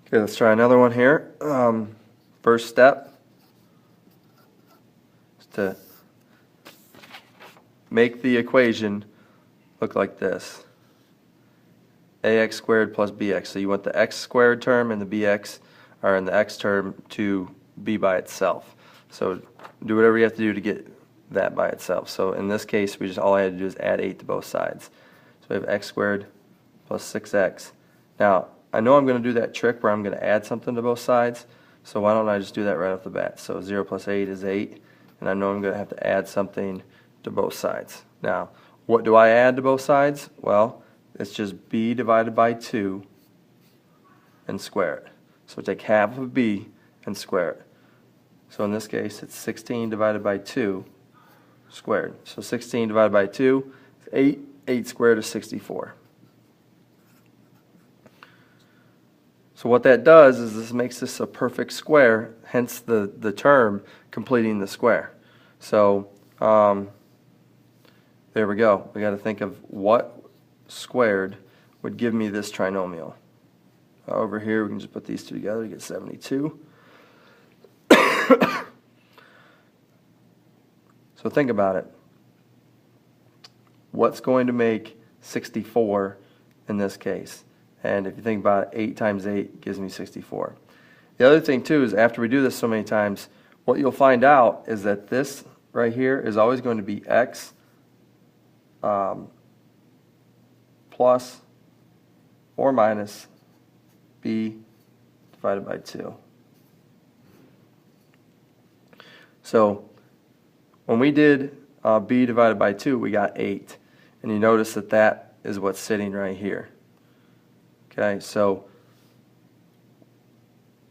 Okay, let's try another one here. First step is to make the equation look like this. Ax squared plus bx. So you want the x squared term and the bx, or in the x term, to be by itself. So do whatever you have to do to get that by itself. So in this case, all I had to do is add 8 to both sides. So we have x squared plus 6x. Now, I know I'm going to do that trick where I'm going to add something to both sides, so why don't I just do that right off the bat. So 0 plus 8 is 8, and I know I'm going to have to add something to both sides. Now, what do I add to both sides? Well, it's just b divided by 2 and square it. So take half of b and square it. So in this case, it's 16 divided by 2 squared. So 16 divided by 2 is 8. 8 squared is 64. So what that does is this makes this a perfect square, hence the term completing the square. So there we go. We got to think of what squared would give me this trinomial. Over here we can just put these two together to get 72. So think about it. What's going to make 64 in this case? And if you think about it, 8 times 8 gives me 64. The other thing too is after we do this so many times, what you'll find out is that this right here is always going to be x plus or minus b divided by 2. So when we did b divided by 2, we got 8. And you notice that that is what's sitting right here. Okay, so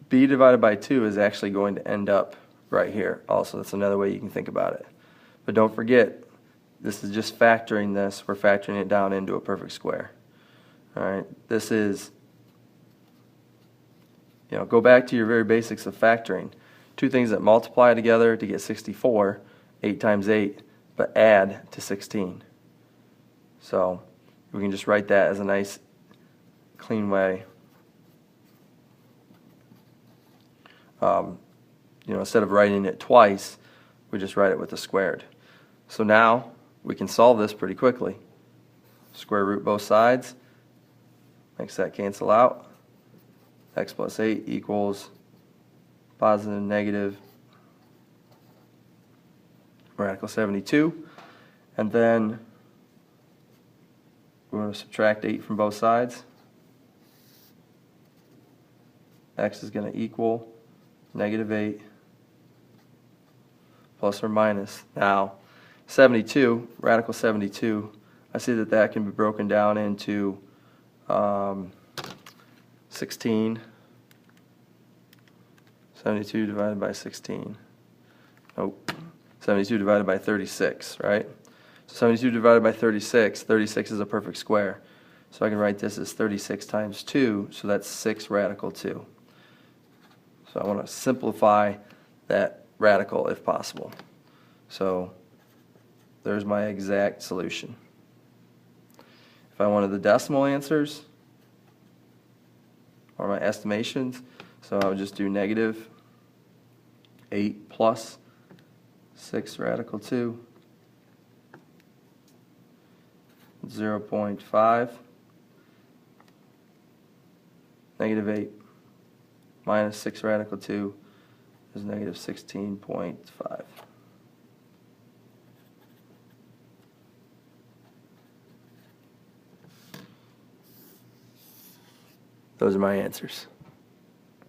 b divided by 2 is actually going to end up right here. Also, that's another way you can think about it. But don't forget, this is just factoring this. We're factoring it down into a perfect square. All right, this is, go back to your very basics of factoring. Two things that multiply together to get 64, 8 times 8, but add to 16. So we can just write that as a nice clean way. Instead of writing it twice, we just write it with a squared. So now we can solve this pretty quickly. Square root both sides, makes that cancel out. X plus 8 equals positive negative radical 72. And then we're going to subtract 8 from both sides. X is going to equal negative 8 plus or minus. Now, 72, radical 72, I see that that can be broken down into 16. 72 divided by 16. Nope. 72 divided by 36, right? So 72 divided by 36, 36 is a perfect square. So I can write this as 36 times 2, so that's 6 radical 2. So I want to simplify that radical if possible. So there's my exact solution. If I wanted the decimal answers, or my estimations, so I would just do negative 8 plus 6 radical 2, 0.5, negative 8 minus 6 radical 2 is negative 16.5. Those are my answers.